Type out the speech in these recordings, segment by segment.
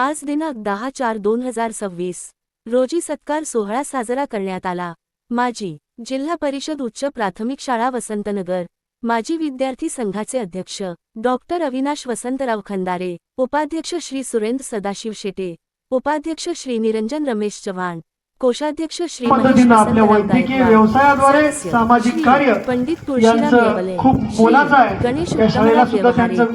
आज दिनांक 10/4/2026 रोजी सत्कार सोहळा साजरा करण्यात आला। माजी जिल्हा परिषद उच्च प्राथमिक शाळा वसंतनगर, माजी विद्यार्थी संघाचे अध्यक्ष डॉक्टर अविनाश वसंतराव खंदारे, उपाध्यक्ष श्री सुरेंद्र सदाशिव शेटे, उपाध्यक्ष श्री निरंजन रमेश चव्हाण, कोषाध्यक्ष श्री पद्धतीने आपल्या वैद्यकीय व्यवसायाद्वारे सामाजिक कार्य पंडित तुळशीराम देवले, खूप मोलाचं आहे। गणेश या शाळेला सुद्धा त्यांचं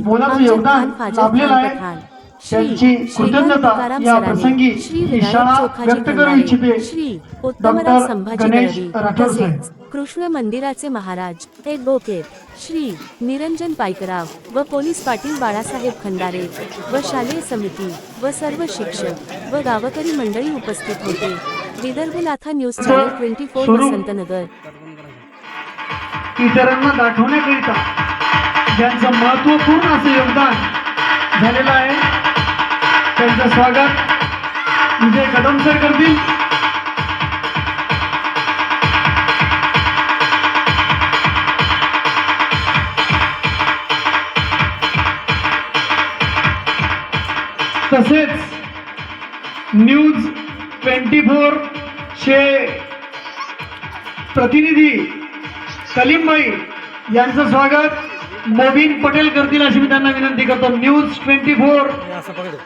मोलाचं योगदान लाभलेलं आहे। त्यांची कृतज्ञता या प्रसंगी ही शाळा व्यक्त करू इच्छिते। श्री डॉक्टर संभाजी गणेश गवळी, राठोड साहेब, तसेच कृष्ण मंदिराचे महाराज एडव्होकेट श्री निरंजन पायकराव व पोलीस पाटील बाळासाहेब खंदारे व शालेय समिती व सर्व शिक्षक व गावकरी मंडळी उपस्थित होते। विदर्भ नाथा न्यूज चॅनल 24 वसंतनगर। इतरांना दाखवण्याकरिता ज्यांचं महत्त्वपूर्ण असं योगदान झालेलं आहे, त्यांचं स्वागत विजय कदम सर करतील। तसेच न्यूज 24 चे प्रतिनिधी कलीमभाई यांचं स्वागत मोबिन पटेल करतील अशी मी त्यांना विनंती करतो। न्यूज 24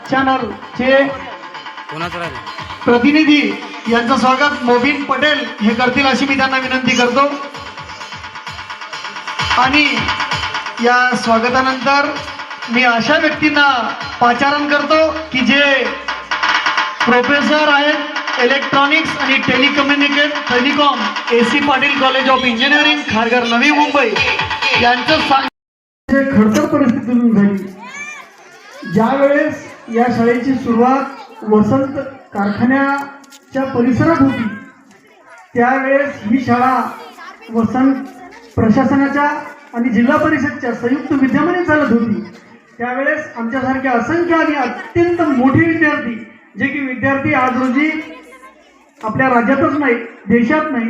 चॅनल चे प्रतिनिधी यांचं स्वागत मोबिन पटेल हे करतील अशी मी त्यांना विनंती करतो। आणि या स्वागतानंतर मी अशा व्यक्तींना पाचारण करतो की जे प्रोफेसर आहेत इलेक्ट्रॉनिक्स आणि telecom AC Patil college of engineering Kharghar Navi Mumbai यांचं खडतर परिस्थितीतून झाली। ज्यावेळेस या शाळेची सुरुवात वसंत कारखान्याच्या परिसरात होती, त्यावेळेस ही शाळा वसंत प्रशासनाच्या आणि जिल्हा परिषदच्या संयुक्त विद्यमाने चालत होती। त्यावेळेस आमच्यासारख्या असंख्य आणि अत्यंत मोठे विद्यार्थी, जे की विद्यार्थी आज रोजी आपल्या राज्यातच नाही, देशात नाही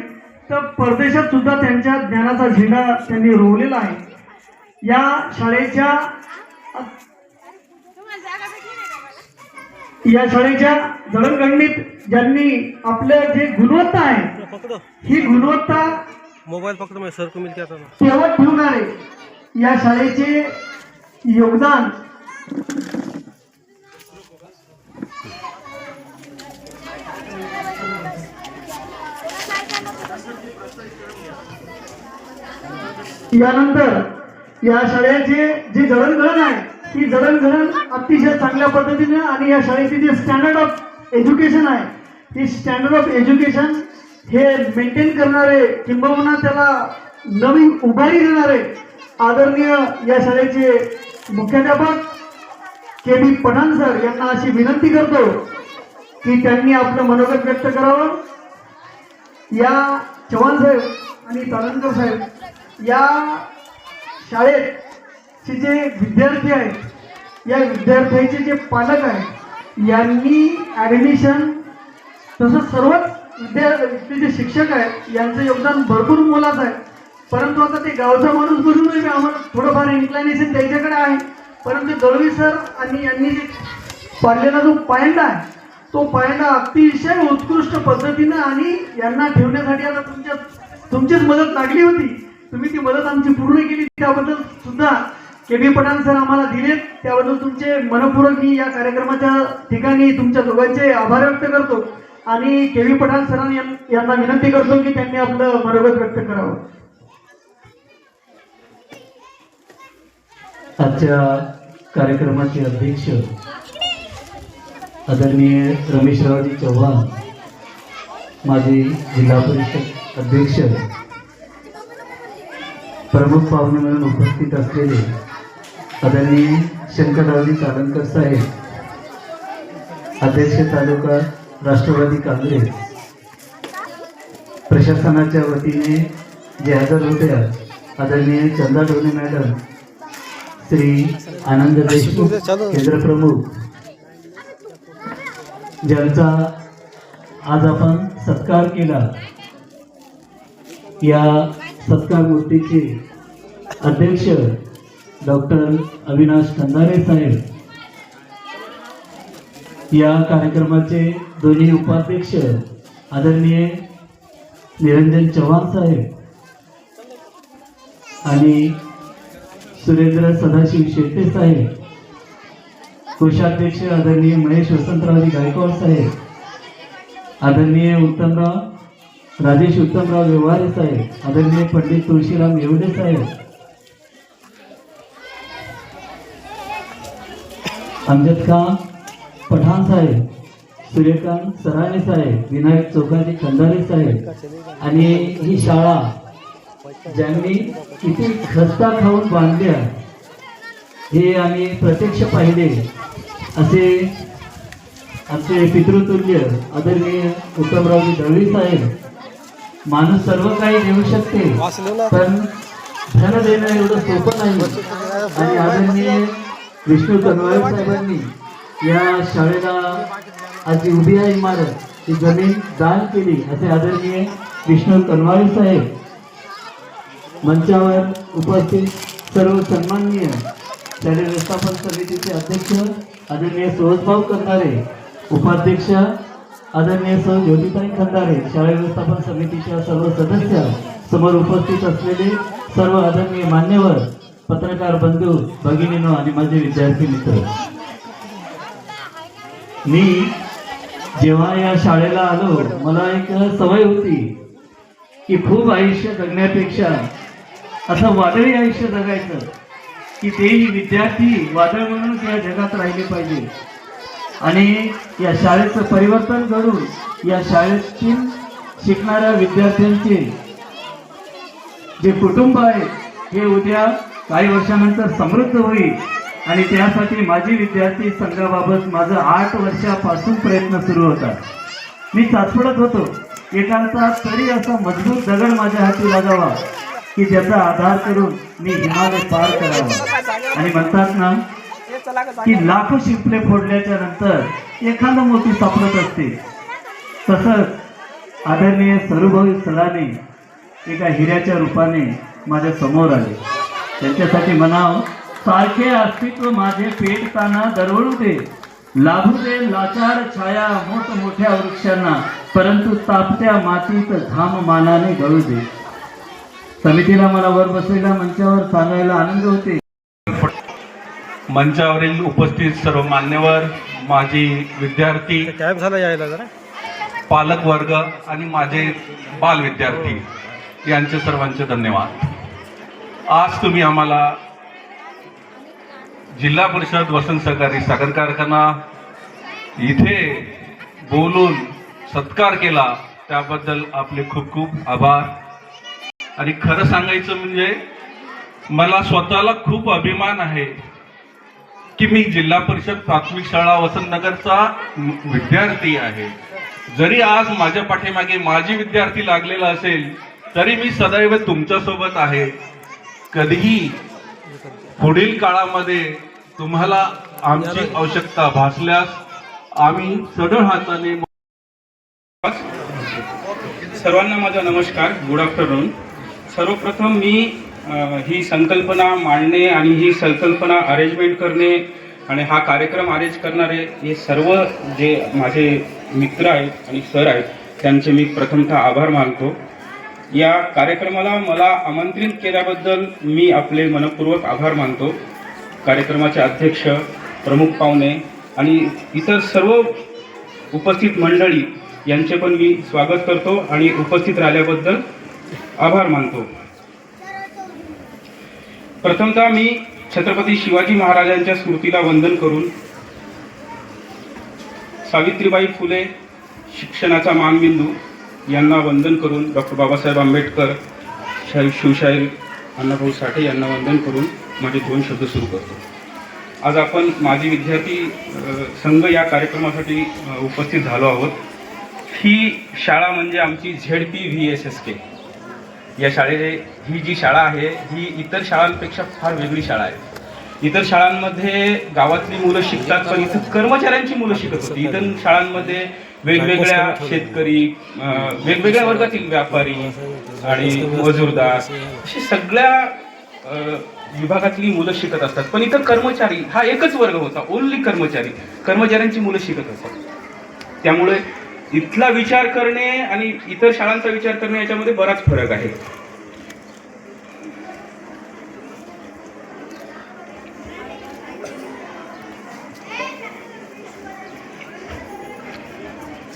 तर परदेशात सुद्धा त्यांच्या ज्ञानाचा झेंडा त्यांनी रोवलेला आहे। या शाळेच्या जडणघडणीत ज्यांनी आपल्या जे गुणवत्ता आहे, ही गुणवत्ता मोबाईल फक्त मैं सर को मिल के आता था ठेवत ठेवणारे या शाळेचे योगदान यानंतर या शाळेचे जे जडणघडण आहे, ही जडणघडण अतिशय चांगल्या पद्धतीने आणि या शाळेचे जे स्टँडर्ड ऑफ एज्युकेशन आहे, हे स्टँडर्ड ऑफ एज्युकेशन हे मेंटेन करणारे किंबहुना त्याला नवी उभारी देणारे आदरणीय या शाळेचे मुख्याध्यापक KB पठाण सर यांना अशी विनंती करतो की त्यांनी आपलं मनोगत व्यक्त करावं। या चव्हाण साहेब आणि तारणकर साहेब, या शाळेचे जे विद्यार्थी आहेत, या विद्यार्थ्यांचे जे पालक आहेत, यांनी ॲडमिशन तसंच सर्वच विद्यार्थी जे शिक्षक आहेत यांचं योगदान भरपूर मोलाचं आहे। परंतु आता ते गावचा माणूस म्हणून आम्हाला थोडंफार इन्क्लायनेशन त्याच्याकडे आहे, परंतु दळवी सर आणि यांनी जे पाडलेला जो पायंडा आहे, तो पायंडा अतिशय उत्कृष्ट पद्धतीनं आणि यांना ठेवण्यासाठी आता तुमचीच मदत लागली होती, तुम्ही ती मदत आमची पूर्ण केली, त्याबद्दल सुद्धा KB पठाण सर आम्हाला दिलेत, त्याबद्दल तुमचे मनपूर्वक मी या कार्यक्रमाच्या ठिकाणी तुमच्या दोघांचे आभार व्यक्त करतो आणि KB पठाण सरांनी यांना विनंती करतो की त्यांनी आपलं मनोगत व्यक्त करावं। आजच्या कार्यक्रमाचे अध्यक्ष आदरणीय रमेशरावजी चव्हाण, माजी जिल्हा परिषद अध्यक्ष, प्रमुख पाहुणे म्हणून उपस्थित असलेले आदरणीय शंकररावजी तारणकर साहेब, अध्यक्ष तालुका राष्ट्रवादी काँग्रेस, प्रशासनाच्या वतीने जे हजर होते आदरणीय चंदा डोने मॅडम, श्री आनंद देशमुख केंद्र प्रमुख, ज्यांचा आज आपण सत्कार केला, या सत्कार मूर्तीचे अध्यक्ष डॉक्टर अविनाश खंदारे साहेब, या कार्यक्रमाचे दोन्ही उपाध्यक्ष आदरणीय निरंजन चव्हाण साहेब आणि सुरेंद्र सदाशिव शेट्टे साहेब, कोषाध्यक्ष आदरणीय महेश वसंतरावजी गायकवाड साहेब, आदरणीय राजेश उत्तमराव व्यवहारे साहेब, आदरणीय पंडित तुळशीराम येवडे साहेब, अमजद खान पठाण साहेब, सूर्यकांत सराणे साहेब, विनायक चौकाजी खंदारे साहेब आणि ही शाळा ज्यांनी किती खस्ता खाऊन बांधल्या हे आम्ही प्रत्यक्ष पाहिले असे आमचे पितृतुल्य आदरणीय उत्तमरावजी दळवी साहेब. माणूस सर्व काही देऊ शकते पण धन देणं एवढं सोपं नाही आणि आदरणीय विष्णू कनवाळे साहेबांनी या शाळेला आज जी उभी आहे इमारत ही जमीन दान केली असे आदरणीय विष्णू कनवाळे साहेब, मंचावर उपस्थित सर्व सन्माननीय शालेय व्यवस्थापन समितीचे अध्यक्ष आदरणीय सुहसभाऊ खंदारे, उपाध्यक्ष आदरणीय सौ ज्योतिताई खंदारे, शाळा व्यवस्थापन समितीच्या सर्व सदस्य, समोर उपस्थित असलेले सर्व आदरणीय मान्यवर, पत्रकार बंधू भगिनीनो आणि माझे विद्यार्थी मित्र. मी जेव्हा या शाळेला आलो मला एक सवय होती की खूप आयुष्य जगण्यापेक्षा असं वादळी आयुष्य जगायचं की तेही विद्यार्थी वादळ म्हणूनच या जगात राहिले पाहिजे आणि या शाळेचं परिवर्तन घडून या शाळेतील शिकणाऱ्या विद्यार्थ्यांचे जे कुटुंब आहे हे उद्या काही वर्षानंतर समृद्ध होईल आणि त्यासाठी माझी विद्यार्थी संघाबाबत माझा 8 वर्षापासून प्रयत्न सुरू होता. मी चाचपडत होतो एकांचा तरी असा मजबूत दगड माझ्या हाती लागावा की ज्याचा आधार करून मी हिमालय पार करावा. आणि म्हणतात ना की लाखो शिंपले फोडल्याच्या नंतर एखादं मोती सापडत असते, तसंच आदरणीय सरुभाऊ सलाने एका हिऱ्याच्या रूपाने माझ्या समोर आले. त्यांच्यासाठी म्हणाव, सारखे अस्तित्व माझे पेटताना दरवळू दे, लाभू दे लाचार छाया मोठमोठ्या वृक्षांना, परंतु तापत्या मातीत घाम मानाने गळू दे. समितीला मला वर बसलेल्या मंचावर सांगायला आनंद होते. मंचावरील उपस्थित सर्व मान्यवर, माजी विद्यार्थी, टाइम झाला यायला जरा. पालक वर्ग आणि माझे बाल विद्यार्थी यांचे सर्वांचे धन्यवाद. आज तुम्ही आम्हाला जिल्हा परिषद वसंत सहकारी साखर कारखाना इथे बोलून सत्कार केला त्याबद्दल आपले खूप खूप आभार. आणि खरं सांगायचं म्हणजे मला स्वतःला खूप अभिमान आहे की मी जिल्हा परिषद प्राथमिक शाळा वसंतनगरचा विद्यार्थी आहे. जरी आज माझ्या पाठीमागे माझी विद्यार्थी लागलेला असेल तरी मी सदैव तुमच्यासोबत आहे. कधीही पुढील काळामध्ये तुम्हाला आमची आवश्यकता भासल्यास आम्ही सढळ हाताने. सर्वांना माझा नमस्कार, गुड आफ्टरनून. सर्वप्रथम मी ही संकल्पना मांडणे आणि ही संकल्पना अरेंजमेंट करणे आणि हा कार्यक्रम अरेंज करणारे हे सर्व जे माझे मित्र आहेत आणि सर आहेत त्यांचे मी प्रथमतः आभार मानतो. या कार्यक्रमाला मला आमंत्रित केल्याबद्दल मी आपले मनपूर्वक आभार मानतो. कार्यक्रमाचे अध्यक्ष, प्रमुख पाहुणे आणि इतर सर्व उपस्थित मंडळी यांचे पण मी स्वागत करतो आणि उपस्थित राहिल्याबद्दल आभार मानतो. प्रथमतः मी छत्रपती शिवाजी महाराजांच्या स्मृतीला वंदन करून सावित्रीबाई फुले शिक्षणाचा मानबिंदू यांना वंदन करून डॉक्टर बाबासाहेब आंबेडकर, शिवशाहीर अण्णाभाऊ साठे यांना वंदन करून माझे 2 शब्द सुरू करतो. आज आपण माजी विद्यार्थी संघ या कार्यक्रमासाठी उपस्थित झालो आहोत. ही शाळा म्हणजे आमची ZPVSSK. या शाळेने ही जी शाळा आहे ही इतर शाळांपेक्षा फार वेगळी शाळा आहे. इतर शाळांमध्ये गावातली मुलं शिकतात पण इथं कर्मचाऱ्यांची मुलं शिकत होती. इतर शाळांमध्ये वेगवेगळ्या शेतकरी, वेगवेगळ्या वर्गातील व्यापारी आणि मजूरदार अशी सगळ्या विभागातली मुलं शिकत असतात, पण इथं कर्मचारी हा एकच वर्ग होता, ओन्ली कर्मचाऱ्यांची मुलं शिकत असतात. त्यामुळे इथला विचार करणे आणि इतर शाळांचा विचार करणे याच्यामध्ये बराच फरक आहे.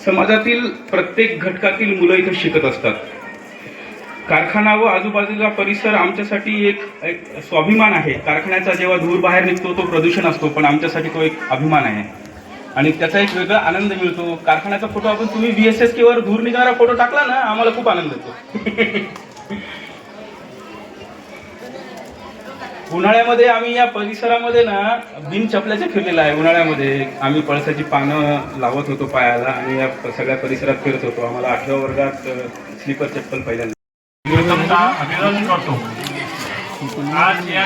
समाजातील प्रत्येक घटकातील मुलं इथं शिकत असतात. कारखाना व आजूबाजूचा परिसर आमच्यासाठी एक स्वाभिमान आहे. कारखान्याचा जेव्हा धूर बाहेर निघतो तो प्रदूषण असतो, पण आमच्यासाठी तो एक अभिमान आहे आणि त्याचा एक वेगळा आनंद मिळतो. कारखान्याचा फोटो आपण तुम्ही VSSK वर धूर निघणारा फोटो टाकला ना, आम्हाला खूप आनंद येतो. उन्हाळ्यामध्ये आम्ही या परिसरामध्ये ना बिन चपल्याचे फिरलेला आहे. उन्हाळ्यामध्ये आम्ही पळसाची पानं लावत होतो पायाला आणि या सगळ्या परिसरात फिरत होतो. आम्हाला 8व्या वर्गात स्लीपर चप्पल पहिल्यांदा. प्रथमतः अभिनंदन करतो. आज या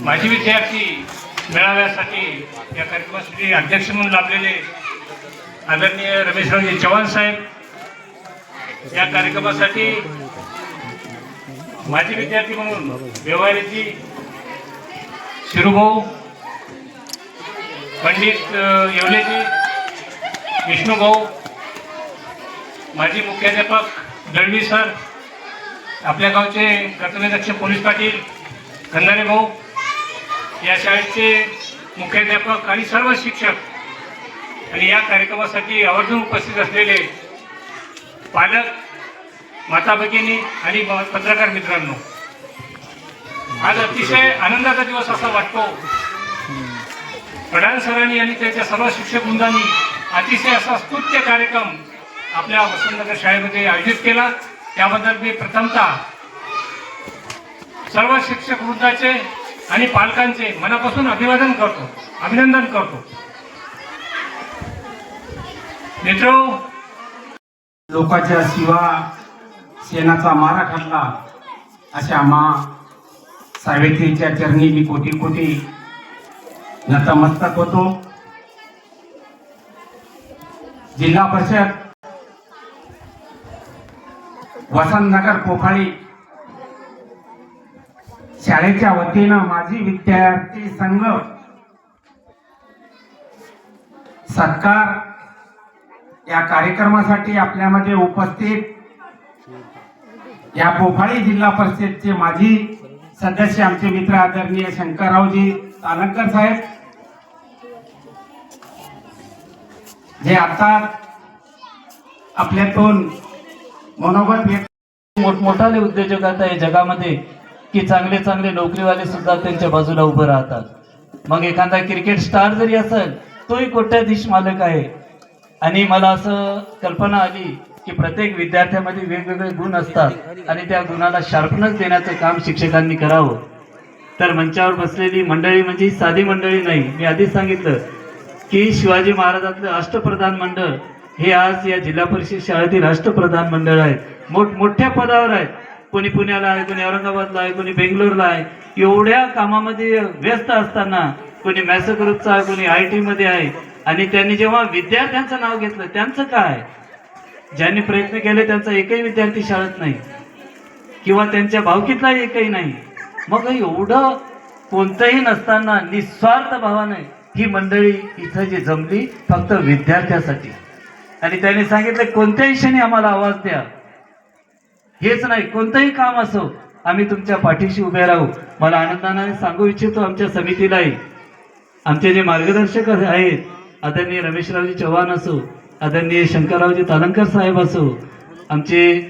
माजी विद्यार्थी मेळाव्यासाठी या कार्यक्रमासाठी अध्यक्ष म्हणून लाभलेले आदरणीय रमेशरावजी चव्हाण साहेब, या कार्यक्रमासाठी माजी विद्यार्थी म्हणून व्यवहारीजी शिरूभाऊ, पंडित येवलेजी, विष्णूभाऊ, माजी मुख्याध्यापक दळवी सर, आपल्या गावचे कर्तव्यदक्ष पोलीस पाटील खंदारे भाऊ, या शाळेचे मुख्याध्यापक आणि सर्व शिक्षक आणि या कार्यक्रमासाठी आवर्जून उपस्थित असलेले पालक, माता भगिनी आणि पत्रकार मित्रांनो, आज अतिशय आनंदाचा दिवस असा वाटतो. प्रधान सरांनी आणि त्याच्या सर्व शिक्षक वृंदांनी अतिशय असा स्तुत्य कार्यक्रम आपल्या वसंतनगर शाळेमध्ये आयोजित केला. त्याबद्दल मी प्रथमतः सर्व शिक्षक वृंदाचे आणि पालकांचे मनापासून अभिनंदन करतो. मित्रो, लोकांच्या शिवा शेणाचा मारा ठरला अशा मा सावित्रीच्या चरणी मी कोटी कोटी नतमस्तक होतो. जिल्हा परिषद वसंतनगर पोफाळी शाळेच्या वतीनं माजी विद्यार्थी संघ सत्कार या कार्यक्रमासाठी आपल्यामध्ये उपस्थित या पोफाळी जिल्हा परिषदचे माजी सदस्य आमचे मित्र आदरणीय शंकररावजी तालंकर साहेब, जे आता आपल्यातून मनोगत व्यक्त मोठमोठाले उद्योजक आता या जगामध्ये की चांगले चांगले नोकरीवाले सुद्धा त्यांच्या बाजूला उभं राहतात. मग एखादा क्रिकेट स्टार जरी असेल तोही कोट्याधीश मालक आहे. आणि मला असं कल्पना आली की प्रत्येक विद्यार्थ्यामध्ये वेगवेगळे गुण असतात आणि त्या गुणाला शार्पनेस देण्याचं काम शिक्षकांनी करावं. तर मंचावर बसलेली मंडळी म्हणजे साधी मंडळी नाही. मी आधीच सांगितलं की शिवाजी महाराजांचं अष्टप्रधान मंडळ हे आज या जिल्हा परिषद शाळेतील अष्टप्रधान मंडळ आहेत. मोठमोठ्या पदावर आहेत. कोणी पुण्याला आहे, कोणी औरंगाबादला आहे, कोणी बेंगलोरला आहे. एवढ्या कामामध्ये व्यस्त असताना कोणी मॅसेग्रुपचा आहे, कोणी IT मध्ये आहे. आणि त्यांनी जेव्हा विद्यार्थ्यांचं नाव घेतलं त्यांचं काय, ज्यांनी प्रयत्न केले त्यांचा एकही विद्यार्थी शाळेत नाही किंवा त्यांच्या भावकीतला एकही नाही. मग एवढं कोणतंही नसताना निस्वार्थ भावाने ही मंडळी इथं जी जमली फक्त विद्यार्थ्यासाठी. आणि त्यांनी सांगितलं कोणत्याही क्षणी आम्हाला आवाज द्या, हेच नाही कोणतंही काम असो आम्ही तुमच्या पाठीशी उभे राहू. मला आनंदाने सांगू इच्छितो आमच्या समितीलाही, आमचे जे मार्गदर्शक आहेत आदरणीय रमेशरावजी चव्हाण असो, आदरणीय शंकररावजी तालंकर साहेब असो, आमचे